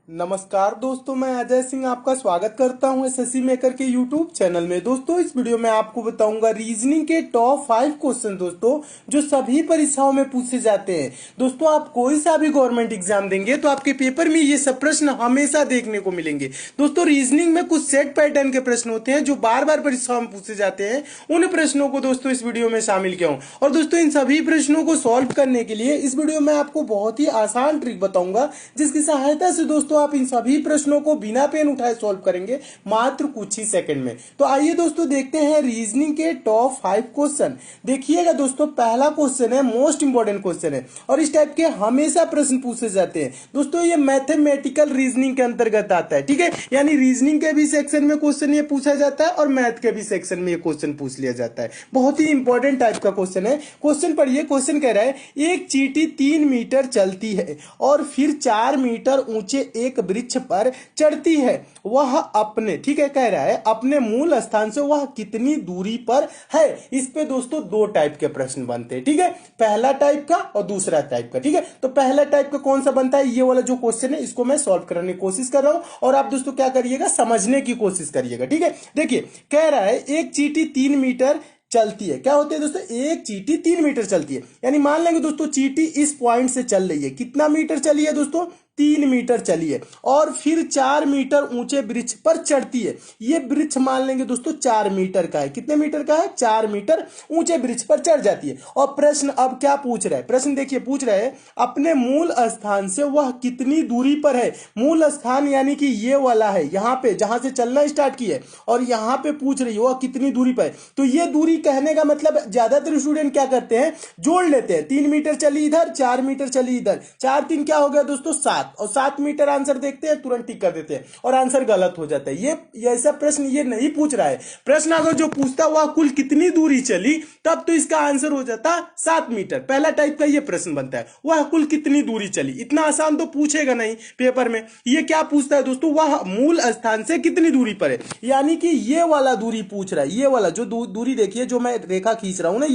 नमस्कार दोस्तों, मैं अजय सिंह आपका स्वागत करता हूं एसएससी मेकर के यूट्यूब चैनल में। दोस्तों, इस वीडियो में आपको बताऊंगा रीजनिंग के टॉप 5 क्वेश्चन दोस्तों जो सभी परीक्षाओं में पूछे जाते हैं। दोस्तों, आप कोई सा भी गवर्नमेंट एग्जाम देंगे तो आपके पेपर में ये सब प्रश्न हमेशा देखने को मिलेंगे। दोस्तों, रीजनिंग में कुछ सेट पैटर्न के प्रश्न होते हैं जो बार बार परीक्षाओं में पूछे जाते हैं। उन प्रश्नों को दोस्तों इस वीडियो में शामिल किया हूं। और दोस्तों, इन सभी प्रश्नों को सॉल्व करने के लिए इस वीडियो में आपको बहुत ही आसान ट्रिक बताऊंगा, जिसकी सहायता से दोस्तों आप इन सभी प्रश्नों को बिना पेन उठाए सॉल्व करेंगे मात्र कुछ ही सेकंड में। तो आइए दोस्तों देखते हैं रीजनिंग के टॉप 5 क्वेश्चन। देखिएगा दोस्तों, पहला क्वेश्चन है, मोस्ट इंपॉर्टेंट क्वेश्चन है और इस टाइप के हमेशा प्रश्न पूछे जाते हैं। दोस्तों, ये मैथमेटिकल रीजनिंग के अंतर्गत आता है, ठीक है। यानी रीजनिंग के भी सेक्शन में क्वेश्चन ये पूछा जाता है और मैथ के भी सेक्शन में ये क्वेश्चन पूछ लिया जाता है। बहुत ही इंपॉर्टेंट टाइप का क्वेश्चन है। क्वेश्चन पढ़िए। क्वेश्चन कह रहा है, एक चींटी 3 मीटर चलती है और फिर 4 मीटर ऊंचे एक वृक्ष पर चढ़ती है। वह अपने, ठीक है, कह रहा है अपने मूल स्थान से वह कितनी दूरी पर है। इस पे दोस्तों दो टाइप के प्रश्न बनते हैं, ठीक है। पहला टाइप का और दूसरा टाइप का, ठीक है। तो पहला टाइप का कौन सा बनता है, ये वाला जो क्वेश्चन है इसको मैं सॉल्व करने की कोशिश कर रहा हूं और आप दोस्तों क्या करिएगा, समझने की कोशिश करिएगा, ठीक है। देखिए, कह रहा है एक चींटी 3 मीटर चलती है। क्या होते हैं दोस्तों, एक चींटी 3 मीटर चलती है। यानी मान लेंगे दोस्तों चींटी इस पॉइंट से चल रही है। कितना मीटर चली है दोस्तों, 3 मीटर चली है और फिर 4 मीटर ऊंचे वृक्ष पर चढ़ती है। ये वृक्ष मान लेंगे दोस्तों 4 मीटर का है। कितने मीटर का है, 4 मीटर ऊंचे वृक्ष पर चढ़ जाती है। और प्रश्न अब क्या पूछ रहा है, प्रश्न देखिए पूछ रहा है अपने मूल स्थान से वह कितनी दूरी पर है। मूल स्थान यानी कि ये वाला है, यहाँ पे जहां से चलना स्टार्ट की है और यहाँ पे पूछ रही है वह कितनी दूरी पर है। तो ये दूरी कहने का मतलब ज्यादातर स्टूडेंट क्या करते हैं, जोड़ लेते हैं। 3 मीटर चली इधर, 4 मीटर चली इधर, 4 3 क्या हो गया दोस्तों 7, और 7 मीटर आंसर देखते हैं, तुरंत टिक कर देते हैं और आंसर गलत हो जाता है। ये ऐसा प्रश्न ये नहीं पूछ रहा है। प्रश्न अगर जो पूछता वह कुल कितनी दूरी चली, तब तो इसका आंसर हो जाता 7 मीटर। पहला टाइप का ये प्रश्न बनता है, वह कुल कितनी दूरी चली। इतना आसान तो पूछेगा नहीं पेपर में। ये क्या पूछता है दोस्तों, वह मूल स्थान से कितनी दूरी पर है। यानी कि ये वाला दूरी पूछ रहा है। ये वाला जो दूरी देखिए, जो मैं रेखा खींच रहा हूं ना,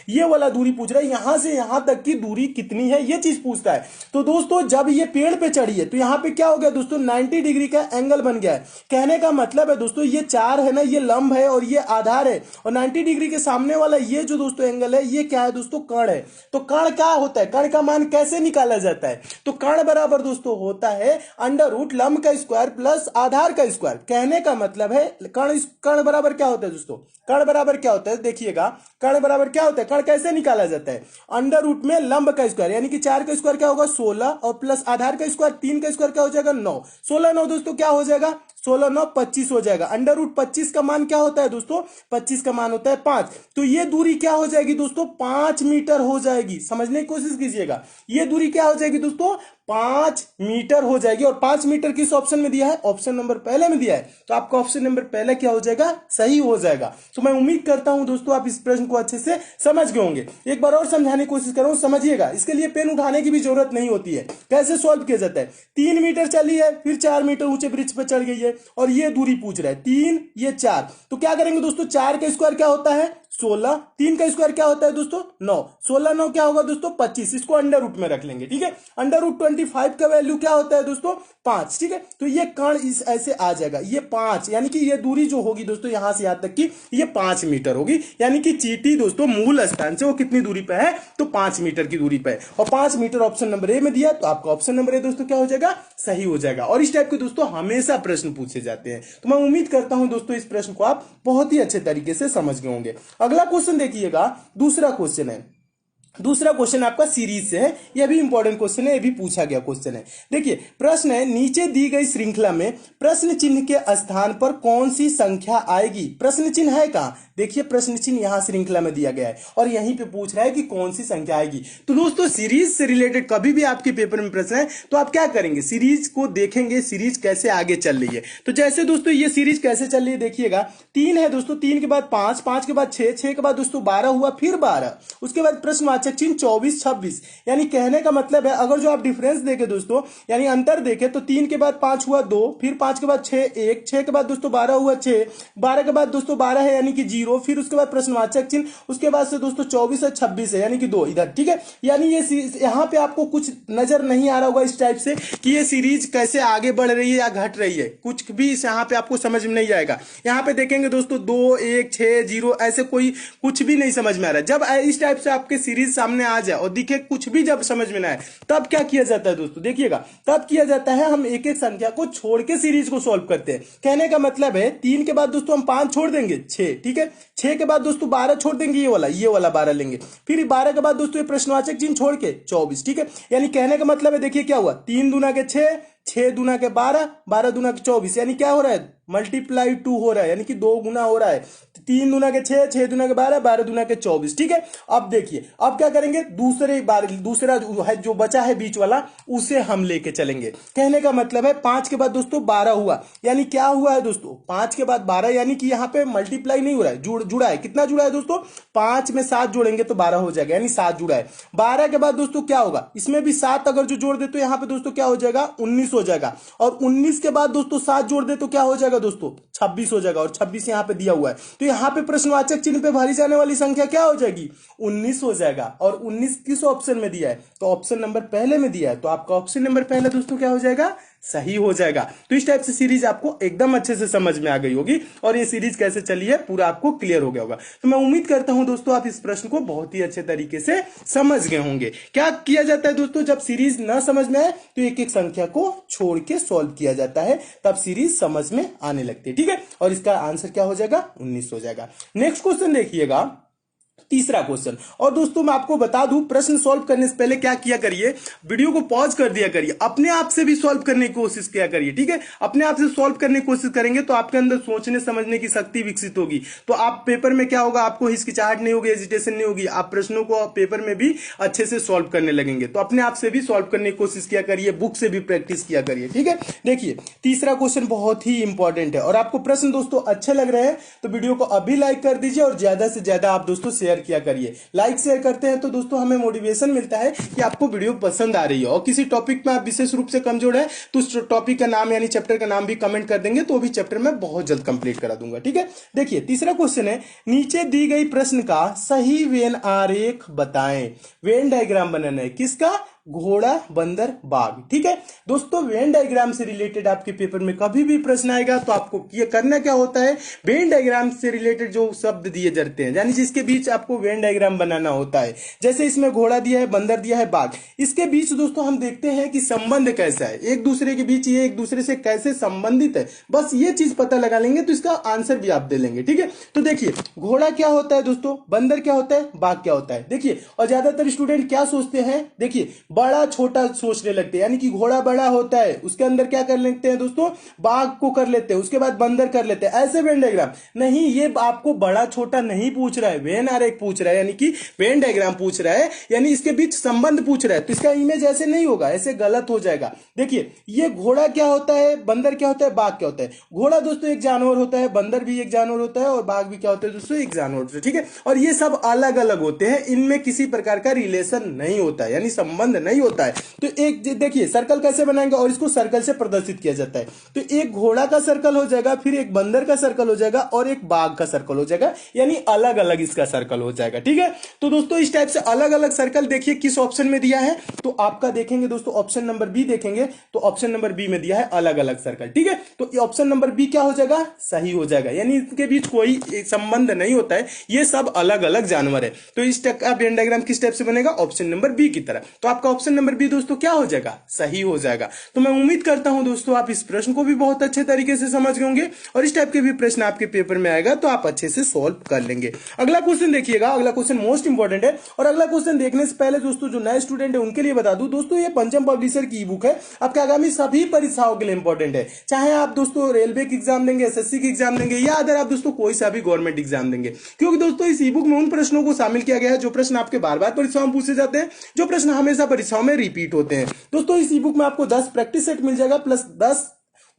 ये वाला दूरी पूछ रहा है। यहां से यहां तक की दूरी कितनी है, ये चीज पूछता है। तो दोस्तों जब ये पेड़ पे चढ़ी है तो यहां पे क्या हो गया दोस्तों, 90 डिग्री का एंगल बन गया है। कहने का मतलब है दोस्तों, ये 4 है ना, ये लंब है और ये आधार है, और 90 डिग्री के सामने वाला ये जो दोस्तों एंगल है, ये क्या है दोस्तों, कर्ण है। तो कर्ण क्या होता है, कर्ण का मान कैसे निकाला जाता है, तो कर्ण बराबर दोस्तों होता है अंडर रूट लंब का स्क्वायर प्लस आधार का स्क्वायर। कहने का मतलब है कर्ण बराबर क्या होता है दोस्तों, कर्ण बराबर क्या होता है, देखिएगा कर्ण बराबर क्या होता है, कर्ण कैसे निकाला जाता है, अंडर रूट में लंब का स्क्वायर यानी कि 4 का स्क्वायर क्या होगा 16 और प्लस आधार का स्क्वायर 3 का स्क्वायर क्या हो जाएगा 9। 16 9 दोस्तों क्या हो जाएगा, 16 9 25 हो जाएगा। अंडर रूट 25 का मान क्या होता है दोस्तों, 25 का मान होता है 5। तो ये दूरी क्या हो जाएगी दोस्तों, 5 मीटर हो जाएगी। समझने की कोशिश कीजिएगा, ये दूरी क्या हो जाएगी दोस्तों, 5 मीटर हो जाएगी। और 5 मीटर किस ऑप्शन में दिया है, ऑप्शन नंबर पहले में दिया है। तो आपका ऑप्शन नंबर पहले क्या हो जाएगा, सही हो जाएगा। तो मैं उम्मीद करता हूं दोस्तों आप इस प्रश्न को अच्छे से समझ गए होंगे। एक बार और समझाने की कोशिश कर रहा हूं, समझिएगा। इसके लिए पेन उठाने की भी जरूरत नहीं होती है। कैसे सॉल्व किया जाता है, 3 मीटर चली है, फिर 4 मीटर ऊंचे वृक्ष पर चढ़ गई है और ये दूरी पूछ रहा है 3, ये 4। तो क्या करेंगे दोस्तों, 4 का स्क्वायर क्या होता है 16, 3 का स्क्वायर क्या होता है दोस्तों 9, 16 9 क्या होगा दोस्तों 25। इसको अंडर रूट में रख लेंगे, ठीक है। अंडर रूट 25 का वैल्यू क्या होता है दोस्तों 5, ठीक है। तो ये कर्ण इस ऐसे आ जाएगा, ये 5 यानी कि ये दूरी जो होगी दोस्तों यहां से यहां तक की ये 5 मीटर होगी। यानी कि चींटी दोस्तों मूल स्थान से वो कितनी दूरी पे है, तो 5 मीटर की दूरी पे है। और 5 मीटर ऑप्शन नंबर ए में दिया, तो आपका ऑप्शन नंबर ए दोस्तों क्या हो जाएगा, सही हो जाएगा। और इस टाइप के दोस्तों हमेशा प्रश्न पूछे जाते हैं। तो मैं उम्मीद करता हूं दोस्तों इस प्रश्न को आप बहुत ही अच्छे तरीके से समझ गए होंगे। अगला क्वेश्चन देखिएगा, दूसरा क्वेश्चन है। दूसरा क्वेश्चन आपका सीरीज से है, यह भी इंपॉर्टेंट क्वेश्चन है, यह भी पूछा गया क्वेश्चन है। देखिए प्रश्न है, नीचे दी गई श्रृंखला में प्रश्न चिन्ह के स्थान पर कौन सी संख्या आएगी। प्रश्न चिन्ह है कहां, देखिए प्रश्न चिन्ह यहां श्रृंखला में दिया गया है और यहीं पे पूछ रहा है कि कौन सी संख्या आएगी। तो दोस्तों सीरीज से रिलेटेड कभी भी आपके पेपर में प्रश्न है तो आप क्या करेंगे, सीरीज को देखेंगे, सीरीज कैसे आगे चल रही है। तो जैसे दोस्तों ये सीरीज कैसे चल रही है, देखिएगा 3 है दोस्तों, 3 के बाद 5, 5 के बाद 6, 6 के बाद दोस्तों 12 हुआ, फिर 12, उसके बाद प्रश्न चिन्ह 24 26। यानी कहने का मतलब है अगर जो आप डिफरेंस देखें दोस्तों, यानी अंतर देखें, तो 3 के बाद 5 हुआ 2, फिर 5 के बाद 6 1, 6 के बाद दोस्तों 12 हुआ 6, 12 के बाद दोस्तों 12 है यानी कि 0, जीरो, फिर उसके बाद प्रश्नवाचक चिन्ह, उसके बाद से दोस्तों 24 है, 26 है, यानी कि 2 इधर, ठीक है। यानी ये यहाँ पे आपको कुछ नजर नहीं आ रहा होगा इस टाइप से कि ये सीरीज कैसे आगे बढ़ रही है या घट रही है, कुछ भी यहाँ पे आपको समझ में नहीं आएगा। यहाँ पे देखेंगे दोस्तों 2 1 6 0 ऐसे कोई कुछ भी नहीं समझ में आ रहा है। जब इस टाइप से आपके सीरीज सामने आ जाए और दिखे कुछ भी जब समझ में ना आए, तब क्या किया जाता है दोस्तों, देखिएगा तब किया जाता है हम एक एक संख्या को छोड़ के सीरीज को सॉल्व करते हैं। कहने का मतलब है 3 के बाद दोस्तों हम 5 छोड़ देंगे 6, ठीक है। 6 के बाद दोस्तों 12 छोड़ देंगे, ये वाला 12 लेंगे। फिर 12 के बाद दोस्तों ये प्रश्नवाचक चिन्ह छोड़ के 24, ठीक है। यानी कहने का मतलब है देखिए क्या हुआ, 3 दूना के 6, 6 दूना के 12, 12 दूना के 24, यानी क्या हो रहा है, मल्टीप्लाई 2 हो रहा है, यानी कि 2 गुना हो रहा है। 3 दूना के 6, 6 दूना के 12, 12 दूना के 24, ठीक है। अब देखिए अब क्या करेंगे, दूसरा जो बचा है बीच वाला उसे हम लेके चलेंगे। कहने का मतलब है 5 के बाद दोस्तों 12 हुआ, यानी क्या हुआ है दोस्तों, 5 के बाद 12, यानी कि यहाँ पे मल्टीप्लाई नहीं हो रहा है, जुड़ा है। कितना जुड़ा है दोस्तों, 5 में 7 जोड़ेंगे तो 12 हो जाएगा, यानी 7 जुड़ा है। 12 के बाद दोस्तों क्या होगा, इसमें भी 7 अगर जो जोड़ दे तो यहाँ पे दोस्तों क्या हो जाएगा, 19 हो जाएगा। और 19 के बाद दोस्तों 7 जोड़ दे तो क्या हो जाएगा दोस्तों, 26 हो जाएगा। और 26 यहाँ पे दिया हुआ है, तो यहाँ पे प्रश्नवाचक चिन्ह पे भरी जाने वाली संख्या क्या हो जाएगी, 19 हो जाएगा। और 19 किस ऑप्शन में दिया है, तो ऑप्शन नंबर पहले में दिया है, तो आपका ऑप्शन नंबर पहला दोस्तों क्या हो जाएगा, सही हो जाएगा। तो इस टाइप से सीरीज आपको एकदम अच्छे से समझ में आ गई होगी और ये सीरीज कैसे चली है पूरा आपको क्लियर हो गया होगा। तो मैं उम्मीद करता हूं दोस्तों आप इस प्रश्न को बहुत ही अच्छे तरीके से समझ गए होंगे। क्या किया जाता है दोस्तों, जब सीरीज ना समझ में आए तो एक एक संख्या को छोड़ के सॉल्व किया जाता है, तब सीरीज समझ में आने लगती है, ठीक है। और इसका आंसर क्या हो जाएगा, 19 हो जाएगा। नेक्स्ट क्वेश्चन देखिएगा, तीसरा क्वेश्चन। और दोस्तों मैं आपको बता दूं, प्रश्न सॉल्व करने से पहले क्या किया करिए, वीडियो को पॉज कर दिया करिए, अपने आप से भी सॉल्व करने की कोशिश किया करिए, ठीक है। अपने आप से सॉल्व करने की कोशिश करेंगे तो आपके अंदर सोचने समझने की शक्ति विकसित होगी। तो आप पेपर में क्या होगा, आपको हिचकिचाहट नहीं होगी, हेजिटेशन नहीं होगी, आप प्रश्नों को पेपर में भी अच्छे से सॉल्व करने लगेंगे। तो अपने आप से भी सॉल्व करने की कोशिश किया करिए, बुक से भी प्रैक्टिस किया करिए, ठीक है। देखिए तीसरा क्वेश्चन बहुत ही इंपॉर्टेंट है और आपको प्रश्न दोस्तों अच्छे लग रहे हैं तो वीडियो को अभी लाइक कर दीजिए और ज्यादा से ज्यादा आप दोस्तों शेयर किया करिए। लाइक शेयर करते हैं तो दोस्तों हमें मोटिवेशन मिलता है कि आपको वीडियो पसंद आ रही है। और किसी टॉपिक में आप विशेष रूप से कमजोर है तो उस टॉपिक का नाम यानी चैप्टर का नाम भी कमेंट कर देंगे तो भी चैप्टर में बहुत जल्द कंप्लीट करा दूंगा, ठीक है। देखिए तीसरा क्वेश्चन है, नीचे दी गई प्रश्न का सही वेन आरेख बताएं। वेन डायग्राम बनाना है, किसका, घोड़ा बंदर बाघ, ठीक है। दोस्तों वेन डायग्राम से रिलेटेड आपके पेपर में कभी भी प्रश्न आएगा तो आपको ये करना क्या होता है, वेन डायग्राम से रिलेटेड जो शब्द दिए जाते हैं यानी जिसके बीच आपको वेन डायग्राम बनाना होता है, जैसे इसमें घोड़ा दिया है, बंदर दिया है, बाघ, इसके बीच दोस्तों हम देखते हैं कि संबंध कैसा है, एक दूसरे के बीच ये एक दूसरे से कैसे संबंधित है, बस ये चीज पता लगा लेंगे तो इसका आंसर भी आप दे लेंगे, ठीक है। तो देखिए घोड़ा क्या होता है दोस्तों, बंदर क्या होता है, बाघ क्या होता है। देखिए और ज्यादातर स्टूडेंट क्या सोचते हैं, देखिए बड़ा छोटा सोचने लगते हैं, यानी कि घोड़ा बड़ा होता है उसके अंदर क्या कर लेते हैं दोस्तों, बाघ को कर लेते हैं, उसके बाद बंदर कर लेते हैं, ऐसे वेन डायग्राम नहीं, ये आपको बड़ा छोटा नहीं पूछ रहा है, वेन आरेख पूछ रहा है, यानी कि वेन डायग्राम पूछ रहा है, यानी इसके बीच संबंध पूछ रहा है। तो इसका इमेज ऐसे नहीं होगा, ऐसे गलत हो जाएगा। देखिए ये घोड़ा क्या होता है, बंदर क्या होता है, बाघ क्या होता है। घोड़ा दोस्तों एक जानवर होता है, बंदर भी एक जानवर होता है और बाघ भी क्या होता है दोस्तों, एक जानवर होता है, ठीक है। और ये सब अलग अलग होते हैं, इनमें किसी प्रकार का रिलेशन नहीं होता है, यानी संबंध नहीं होता है। तो एक देखिए सर्कल कैसे बनाएंगे और इसको सर्कल से प्रदर्शित किया जाता है। तो एक घोड़ा का सर्कल हो जाएगा, फिर एक बंदर का सर्कल हो जाएगा और एक बाघ का सर्कल हो जाएगा, यानी अलग अलग इसका सर्कल हो जाएगा, ठीक है। तो दोस्तों इस टाइप से अलग अलग सर्कल देखिए किस ऑप्शन में दिया है, तो आपका देखेंगे दोस्तों ऑप्शन नंबर बी देखेंगे तो ऑप्शन नंबर बी में दिया है अलग अलग सर्कल, ठीक है। तो ऑप्शन नंबर बी क्या हो जाएगा, सही हो जाएगा, यानी इनके बीच कोई संबंध नहीं होता है, ये सब अलग अलग जानवर है। तो इस टाइप का वेन डायग्राम किस टाइप से बनेगा, ऑप्शन नंबर बी की तरह। तो आपका ऑप्शन नंबर बी दोस्तों क्या हो जाएगा, सही हो जाएगा। तो मैं उम्मीद करता हूं दोस्तों आप इस प्रश्न को भी बहुत अच्छे तरीके से समझ गए होंगे और इस टाइप के भी प्रश्न आपके पेपर में आएगा तो आप अच्छे से सॉल्व कर लेंगे। अगला क्वेश्चन देखिएगा, अगला क्वेश्चन मोस्ट इंपॉर्टेंट है और अगला क्वेश्चन देखने से पहले दोस्तों जो नए स्टूडेंट है उनके लिए बता दूं दोस्तों, ये पंचम पब्लिशर की ई बुक है, आपके आगामी सभी परीक्षाओं के लिए इंपॉर्टेंट है, चाहे आप दोस्तों रेलवे की एग्जाम देंगे, एसएससी की एग्जाम देंगे या अदर आप दोस्तों कोई सा भी गवर्नमेंट एग्जाम देंगे, क्योंकि दोस्तों इस ई बुक में उन प्रश्नों को शामिल किया गया है जो प्रश्न आपके बार बार परीक्षाओं में पूछे जाते हैं, जो प्रश्न हमेशा परीक्षाओं में रिपीट होते हैं। दोस्तों इस ई बुक में आपको 10 प्रैक्टिस सेट मिल जाएगा प्लस 10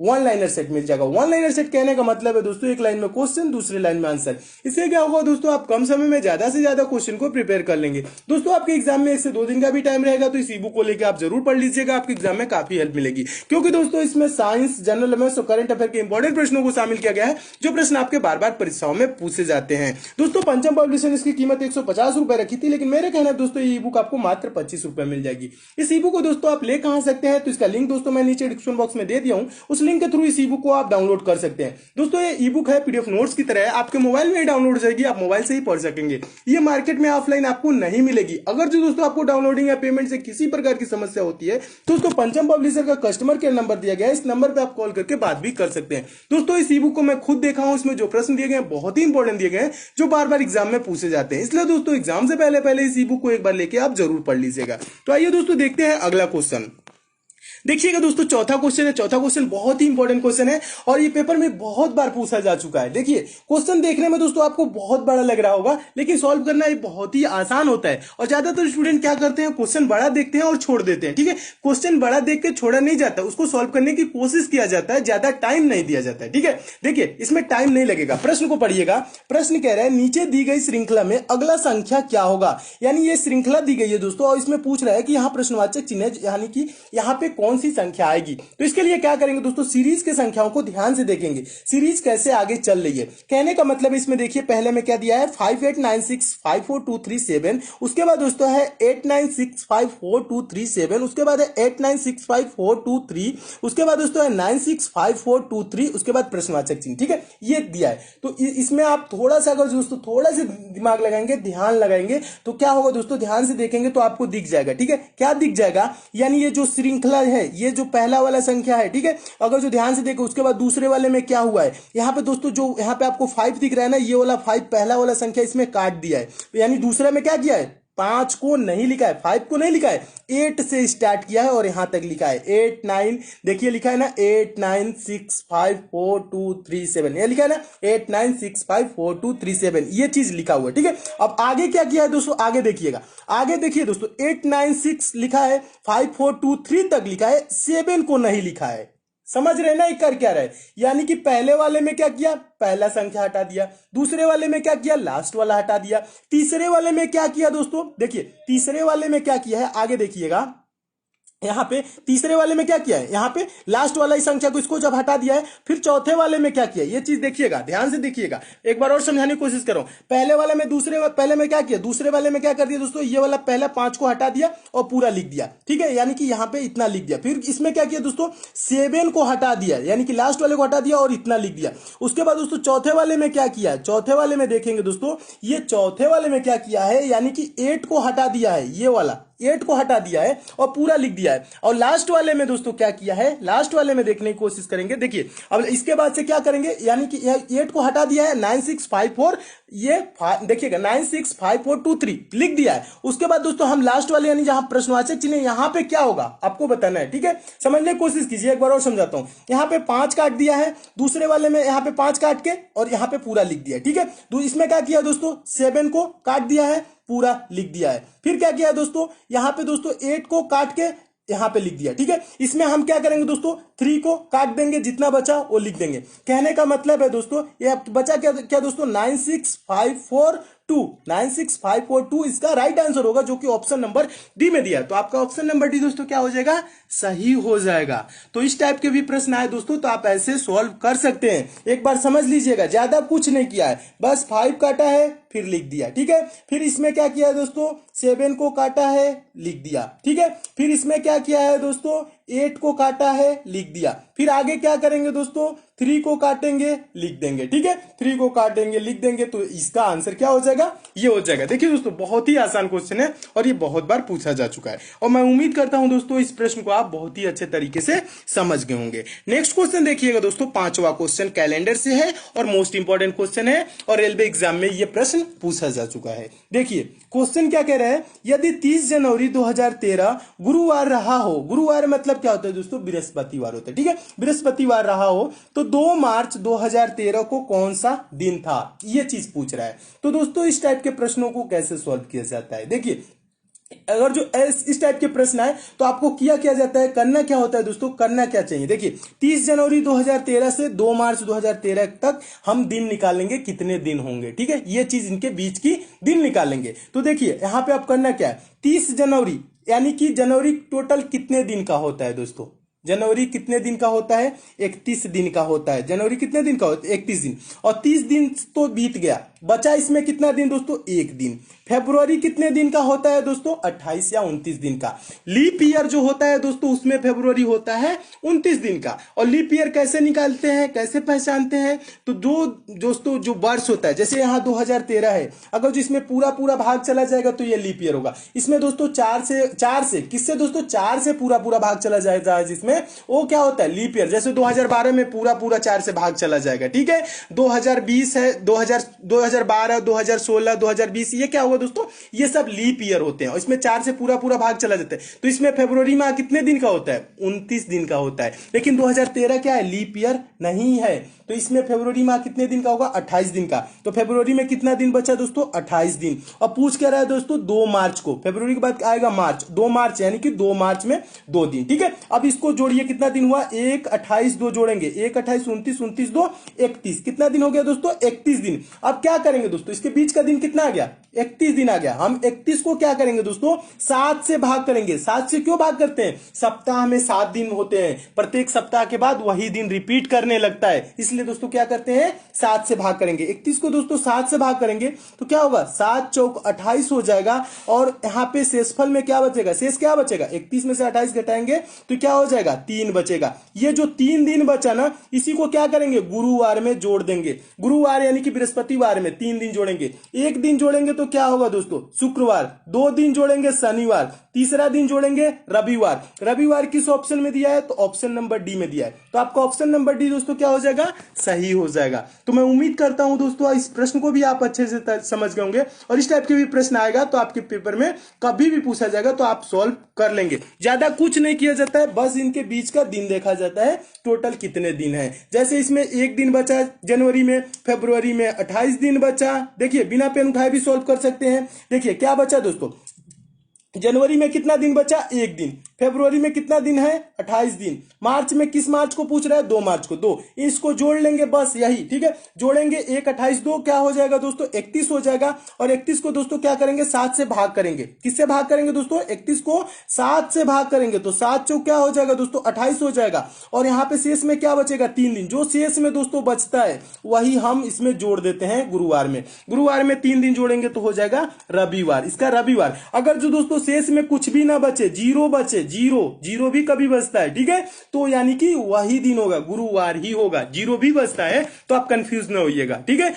वन लाइनर सेट मिल जाएगा। वन लाइनर सेट कहने का मतलब है दोस्तों एक लाइन में क्वेश्चन, दूसरी लाइन में आंसर। इससे क्या होगा दोस्तों, आप कम समय में ज्यादा से ज्यादा क्वेश्चन को प्रिपेयर कर लेंगे। दोस्तों आपके एग्जाम में 1 से 2 दिन का भी टाइम रहेगा, तो इस ई बुक को लेकर आप जरूर पढ़ लीजिएगा, आपके एग्जाम में काफी हेल्प मिलेगी। क्योंकि दोस्तों इसमें साइंस, जनरल अवेयरनेस और करंट अफेयर के इंपॉर्टेंट प्रश्नों को शामिल किया गया है, जो प्रश्न आपके बार बार परीक्षाओं में पूछे जाते हैं। दोस्तों पंचम पब्लिशर ने इसकी कीमत 150 रुपए रखी थी, लेकिन मेरे कहना है दोस्तों ये ई बुक आपको मात्र 25 रुपए मिल जाएगी। इस ई बुक को दोस्तों आप ले कहां सकते हैं, तो इसका लिंक दोस्तों मैं नीचे डिस्क्रिप्शन बॉक्स में दे दिया हूं, उस लिंक के थ्रू इस ई बुक को आप डाउनलोड कर सकते हैं। दोस्तों ये ई बुक है पीडीएफ नोट्स की तरह है, आपके मोबाइल में ही डाउनलोड हो जाएगी, आप मोबाइल से ही पढ़ सकेंगे। ये मार्केट में ऑफलाइन आपको नहीं मिलेगी। अगर जो दोस्तों आपको डाउनलोडिंग या पेमेंट से किसी प्रकार की समस्या होती है, तो दोस्तों पंचम पब्लिशर का कस्टमर केयर नंबर दिया गया है, इस नंबर पे आप कॉल करके बात भी कर सकते हैं। दोस्तों इस ई बुक को मैं खुद देखा हूं, इसमें जो प्रश्न दिए गए हैं बहुत ही इंपॉर्टेंट दिए गए हैं, जो बार बार एग्जाम में पूछे जाते हैं। इसलिए दोस्तों एग्जाम से पहले इस ई बुक को एक बार लेके आप जरूर पढ़ लीजिएगा। तो आइए दोस्तों देखते हैं अगला क्वेश्चन। देखिएगा दोस्तों चौथा क्वेश्चन है। चौथा क्वेश्चन बहुत ही इंपॉर्टेंट क्वेश्चन है और ये पेपर में बहुत बार पूछा जा चुका है। देखिए क्वेश्चन देखने में दोस्तों आपको बहुत बड़ा लग रहा होगा, लेकिन सॉल्व करना ये बहुत ही आसान होता है। और ज्यादातर स्टूडेंट क्या करते हैं, क्वेश्चन बड़ा देखते हैं और छोड़ देते हैं। ठीक है, क्वेश्चन बड़ा देख के छोड़ा नहीं जाता, उसको सॉल्व करने की कोशिश किया जाता है, ज्यादा टाइम नहीं दिया जाता है। ठीक है, देखिए इसमें टाइम नहीं लगेगा। प्रश्न को पढ़िएगा। प्रश्न कह रहा है नीचे दी गई श्रृंखला में अगला संख्या क्या होगा। यानी ये श्रृंखला दी गई है दोस्तों, और इसमें पूछ रहा है कि यहाँ प्रश्नवाचक चिन्ह यानी कि यहाँ पे कौन सी संख्या आएगी। तो इसके लिए क्या करेंगे दोस्तों, सीरीज के संख्याओं को ध्यान से देखेंगे, सीरीज कैसे आगे चल रही है। कहने का मतलब इसमें देखिए पहले में क्या दिया है 5896542337, उसके बाद दोस्तों है 89654237, उसके बाद है 896542, उसके बाद दोस्तों है 965423, उसके बाद प्रश्नवाचक चिन्ह। ठीक है, ये दिया है। तो इसमें आप थोड़ा सा अगर दोस्तों थोड़ा सा दिमाग लगाएंगे, ध्यान लगाएंगे, तो क्या होगा दोस्तों, ध्यान से देखेंगे तो आपको दिख जाएगा। ठीक है, क्या दिख जाएगा, यानी ये जो श्रृंखला है, ये जो पहला वाला संख्या है, ठीक है, अगर जो ध्यान से देखो उसके बाद दूसरे वाले में क्या हुआ है, यहाँ पे दोस्तों जो यहाँ पे आपको 5 दिख रहा है ना, ये वाला 5 पहला वाला संख्या इसमें काट दिया है, यानी दूसरे में क्या किया है, 5 को नहीं लिखा है, 5 को नहीं लिखा है, 8 से स्टार्ट किया है और यहां तक लिखा है 8 9, देखिए लिखा है ना 89654237, ये लिखा है ना 89654237, ये चीज लिखा हुआ है। ठीक है, अब आगे क्या किया है दोस्तों, आगे देखिएगा, आगे देखिए दोस्तों 896 लिखा है, 5423 तक लिखा है, 7 को नहीं लिखा है। समझ रहे ना ये कर क्या रहे, यानी कि पहले वाले में क्या किया, पहला संख्या हटा दिया, दूसरे वाले में क्या किया, लास्ट वाला हटा दिया, तीसरे वाले में क्या किया दोस्तों, देखिए तीसरे वाले में क्या किया है, आगे देखिएगा, यहां पे तीसरे वाले में क्या किया है, यहां पे लास्ट वाला ही संख्या को इसको जब हटा दिया है, फिर चौथे वाले में क्या किया, ये चीज देखिएगा, ध्यान से देखिएगा, एक बार और समझाने की कोशिश करो। पहले वाले में पहले में क्या किया, दूसरे वाले में क्या कर दिया दोस्तों, ये वाला पहला 5 को हटा दिया और पूरा लिख दिया। ठीक है, यानी कि यहां पे इतना लिख दिया। फिर इसमें क्या किया दोस्तों, 7 को हटा दिया, यानी कि लास्ट वाले को हटा दिया और इतना लिख दिया। उसके बाद दोस्तों चौथे वाले में क्या किया है, चौथे वाले में देखेंगे दोस्तों, ये चौथे वाले में क्या किया है, यानी कि 8 को हटा दिया है, ये वाला 8 को हटा दिया है और पूरा लिख दिया है। और लास्ट वाले में दोस्तों क्या किया है, लास्ट वाले में देखने की कोशिश करेंगे। देखिए अब इसके बाद से क्या करेंगे, यानी कि 8 को हटा दिया है, 9654, ये देखिएगा 965423 लिख दिया है। उसके बाद दोस्तों हम लास्ट वाले यानी जहां प्रश्नवाचक चिन्ह यहां पे क्या होगा आपको बताना है। ठीक है, समझने की कोशिश कीजिए, एक बार और समझाता हूं। यहां पे 5 काट दिया है, दूसरे वाले में यहां पे 5 काट के और यहां पे पूरा लिख दिया। ठीक है, तो इसमें क्या किया दोस्तों, 7 को काट दिया है, पूरा लिख दिया है। फिर क्या किया है दोस्तों, यहां पे दोस्तों 8 को काट के यहां पे लिख दिया। ठीक है, इसमें हम क्या करेंगे दोस्तों, 3 को काट देंगे, जितना बचा वो लिख देंगे। कहने का मतलब है दोस्तों ये बचा क्या दोस्तों, 96542 इसका राइट आंसर होगा, जो कि ऑप्शन नंबर डी में दिया है। तो आपका ऑप्शन नंबर डी दोस्तों क्या हो जाएगा, सही हो जाएगा। तो इस टाइप के भी प्रश्न आए दोस्तों तो आप ऐसे सॉल्व कर सकते हैं। एक बार समझ लीजिएगा, ज्यादा कुछ नहीं किया है, बस 5 काटा है फिर लिख दिया। ठीक है, फिर इसमें क्या किया है दोस्तों, 7 को काटा है लिख दिया। ठीक है, फिर इसमें क्या किया है दोस्तों, 8 को काटा है लिख दिया। फिर आगे क्या करेंगे दोस्तों, 3 को काटेंगे लिख देंगे। ठीक है, 3 को काटेंगे लिख देंगे, तो इसका आंसर क्या हो जाएगा, ये हो जाएगा। देखिए दोस्तों बहुत ही आसान क्वेश्चन है और ये बहुत बार पूछा जा चुका है, और मैं उम्मीद करता हूं दोस्तों इस प्रश्न को आप बहुत ही अच्छे तरीके से समझ गए होंगे। नेक्स्ट क्वेश्चन देखिएगा दोस्तों, 5वां क्वेश्चन कैलेंडर से है और मोस्ट इंपॉर्टेंट क्वेश्चन है, और रेलवे एग्जाम में ये प्रश्न पूछा जा चुका है। देखिए क्वेश्चन क्या कह रहा है, यदि 30 जनवरी 2013 गुरुवार रहा हो, गुरुवार मतलब क्या होता है दोस्तों, बृहस्पतिवार होता है। ठीक है, बृहस्पतिवार रहा हो तो 2 मार्च 2013 को कौन सा दिन था, ये चीज पूछ रहा है। तो दोस्तों इस टाइप के प्रश्नों को कैसे सॉल्व किया जाता है, देखिए अगर जो इस टाइप के प्रश्न आए तो आपको किया जाता है, करना क्या होता है दोस्तों, करना क्या चाहिए। देखिए 30 जनवरी 2013 से 2 मार्च 2013 तक हम दिन निकालेंगे, कितने दिन होंगे, ठीक है, ये चीज इनके बीच की दिन निकालेंगे। तो देखिए यहां पे आप करना क्या है, 30 जनवरी यानी कि जनवरी टोटल कितने दिन का होता है दोस्तों, जनवरी कितने दिन का होता है, 31 दिन का होता है। जनवरी कितने दिन का होता है, 31 दिन। और 30 दिन तो बीत गया, बचा इसमें कितना दिन दोस्तों, एक दिन। फेब्रुवरी कितने दिन का होता है दोस्तों, 28 या 29 दिन का। लीप ईयर जो होता है दोस्तों उसमें फेब्रुवरी होता है 29 दिन का। और लीप ईयर कैसे निकालते हैं, कैसे पहचानते हैं, तो जो दोस्तों जो वर्ष होता है, जैसे यहाँ 2013 है, अगर जो इसमें पूरा पूरा भाग चला जाएगा तो ये लीप ईयर होगा। इसमें दोस्तों चार से किससे दोस्तों, 4 से पूरा पूरा भाग चला जाएगा, जिसमें वो क्या होता है, लीप ईयर। जैसे 2012 में पूरा पूरा 4 से भाग चला जाएगा, ठीक है। 2020 है, 2012, 2016, 2020, ये क्या होगा दोस्तों, ये सब लीप ईयर होते हैं और इसमें 4 से पूरा पूरा भाग चला जाता है। तो इसमें फरवरी माह कितने दिन का होता है, 29 दिन का होता है। लेकिन 2013 क्या है, लीप ईयर नहीं है, तो इसमें फरवरी माह कितने दिन का होगा, 28 दिन का। तो फरवरी में कितना दिन बचा दोस्तों, 28 दिन। और पूछ क्या रहा है दोस्तों, 2 मार्च को, फरवरी के बाद आएगा मार्च, 2 मार्च यानी कि 2 मार्च में 2 दिन, ठीक है। अब इसको जोड़िए, कितना दिन हुआ, 1, 28, 2 जोड़ेंगे, 1, 28, 29, 29, 2, 31, कितना दिन हो गया दोस्तों, 31 दिन। अब क्या करेंगे दोस्तों, इसके बीच का दिन कितना आ गया, 31 दिन आ गया। हम 31 को क्या करेंगे दोस्तों, 7 से भाग करेंगे। 7 से क्यों भाग करते हैं, सप्ताह में 7 दिन होते हैं, प्रत्येक सप्ताह के बाद वही दिन रिपीट करने लगता है, इसलिए दोस्तों क्या करते हैं, 7 से भाग करेंगे। 31 को दोस्तों 7 से भाग करेंगे तो क्या होगा, 7 चौक 28 हो जाएगा। और यहां पे शेषफल में क्या बचेगा, शेष क्या बचेगा, 31 में से 28 घटाएंगे तो क्या हो जाएगा, 3 बचेगा। ये जो 3 दिन बचा ना, इसी को क्या करेंगे, गुरुवार में जोड़ देंगे। गुरुवार यानी कि बृहस्पतिवार में 3 दिन जोड़ेंगे। एक दिन जोड़ेंगे तो क्या होगा दोस्तों, शुक्रवार। 2 दिन जोड़ेंगे, शनिवार। तीसरा दिन जोड़ेंगे, रविवार। रविवार किस ऑप्शन में दिया है, तो ऑप्शन नंबर डी में दिया है, तो आपका ऑप्शन नंबर डी दोस्तों क्या हो जाएगा, सही हो जाएगा। तो मैं उम्मीद करता हूं दोस्तों इस प्रश्न को भी आप अच्छे से समझ गए होंगे, और इस टाइप के भी प्रश्न आएगा तो आपके पेपर में कभी भी पूछा जाएगा तो आप सॉल्व कर लेंगे। ज्यादा कुछ नहीं किया जाता है, बस इनके बीच का दिन देखा जाता है, टोटल कितने दिन है। जैसे इसमें एक दिन बचा जनवरी में, फरवरी में 28 दिन बचा। देखिए बिना पेन उठाए भी सॉल्व कर सकते हैं। देखिए क्या बचा दोस्तों, जनवरी में कितना दिन बचा, एक दिन। फरवरी में कितना दिन है, 28 दिन। मार्च में किस मार्च को पूछ रहा है, 2 मार्च को, 2। इसको जोड़ लेंगे बस यही, ठीक है। जोड़ेंगे 1, 28, 2 क्या हो जाएगा दोस्तों, 31 हो जाएगा। और 31 को दोस्तों क्या करेंगे, 7 से भाग करेंगे। किससे भाग करेंगे दोस्तों, 31 को 7 से भाग करेंगे तो 7 चौक क्या हो जाएगा दोस्तों, 28 हो जाएगा। और यहाँ पे शेष में क्या बचेगा, 3 दिन। जो शेष में दोस्तों बचता है वही हम इसमें जोड़ देते हैं गुरुवार में। गुरुवार में 3 दिन जोड़ेंगे तो हो जाएगा रविवार, इसका रविवार। अगर जो दोस्तों शेष में कुछ भी ना बचे, जीरो बचे, जीरो भी कभी बचता है, ठीक है, तो यानी कि वही दिन होगा, गुरुवार ही होगा। जीरो भी बचता है तो आप कंफ्यूज ना होइएगा, ठीक है।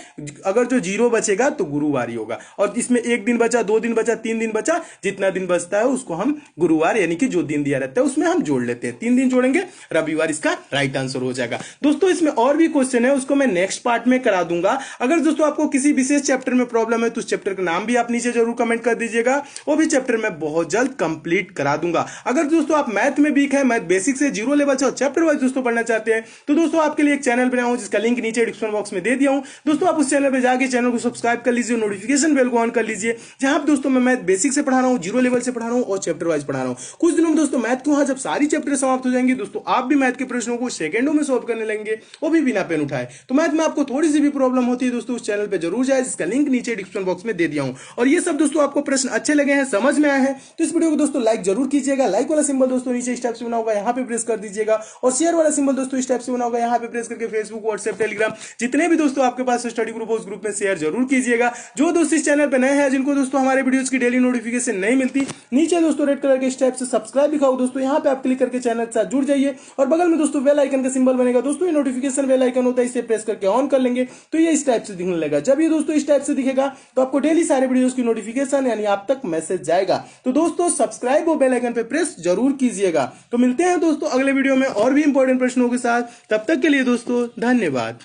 अगर जो जीरो बचेगा तो गुरुवार ही होगा। और इसमें 1 दिन बचा, 2 दिन बचा, 3 दिन बचा, जितना दिन बचता है उसको हम गुरुवार यानी कि जो दिन दिया रहता है उसमें हम जोड़ लेते हैं। 3 दिन जोड़ेंगे, रविवार इसका राइट आंसर हो जाएगा। दोस्तों इसमें और भी क्वेश्चन है, उसको मैं नेक्स्ट पार्ट में करा दूंगा। अगर दोस्तों आपको किसी विशेष चैप्टर में प्रॉब्लम है तो उस चैप्टर का नाम भी आप नीचे जरूर कमेंट कर दीजिएगा, वो भी चैप्टर में बहुत जल्द कंप्लीट करा दूंगा। अगर दोस्तों आप मैथ में वीक है, मैथ बेसिक से जीरो लेवल से और चैप्टर वाइज दोस्तों पढ़ना चाहते हैं तो दोस्तों आपके लिए एक चैनल बनाया हूं जिसका लिंक नीचे डिस्क्रिप्शन बॉक्स में दे दिया हूं। दोस्तों आप उस चैनल पे जाके चैनल को सब्सक्राइब कर लीजिए, नोटिफिकेशन बेल को ऑन कर लीजिए, जहां दोस्तों मैं मैथ बेसिक से पढ़ा रहा हूं, जीरो लेवल से पढ़ा रहा हूं और चैप्टर वाइज पढ़ा रहा हूं। कुछ दिनों में दोस्तों मैथ के वहां जब सारी चैप्टर समाप्त हो जाएंगे दोस्तों आप भी मैथ के प्रश्नों को सेकंडों में सॉल्व करने लगेंगे, वो भी बिना पेन उठाए। तो मैथ में आपको थोड़ी सी भी प्रॉब्लम होती है दोस्तों उस चैनल पे जरूर जाए, जिसका लिंक नीचे डिस्क्रिप्शन बॉक्स में दे दिया हूं। और ये सब दोस्तों आपको प्रश्न अच्छे लगे हैं, समझ में आए हैं तो इस वीडियो को दोस्तों लाइक जरूर कीजिएगा। लाइक वाला सिंबल दोस्तों नीचे इस टाइप से बना होगा, यहाँ पे प्रेस कर दीजिएगा। और शेयर वाला सिंबल दोस्तों इस टाइप से बना होगा, यहाँ पे प्रेस करके फेसबुक, व्हाट्सएप, टेलीग्राम जितने भी दोस्तों आपके पास स्टडी ग्रुप हो उस ग्रुप में शेयर जरूर कीजिएगा। जो दोस्त इस चैनल पे नए हैं, जिनको दोस्तों हमारे वीडियोस की डेली नोटिफिकेशन नहीं मिलती, नीचे दोस्तों रेड कलर के इस टाइप से सब्सक्राइब लिखा हो दोस्तों, यहाँ पे आप क्लिक करके चैनल के साथ जुड़ जाइए। और बगल में दोस्तों बेल आइकन का सिंबल बनेगा दोस्तों, ये नोटिफिकेशन बेल आइकन होता है, इसे प्रेस करके ऑन कर लेंगे तो ये इस टाइप से दिखने लगेगा। जब ये दोस्तों इस टाइप से दिखेगा तो आपको डेली सारे वीडियोस की नोटिफिकेशन यानी आप तक मैसेज जाएगा। तो दोस्तों सब्सक्राइब और बेल आइकन पे प्रेस जरूर कीजिएगा। तो मिलते हैं दोस्तों अगले वीडियो में और भी इंपॉर्टेंट प्रश्नों के साथ, तब तक के लिए दोस्तों धन्यवाद।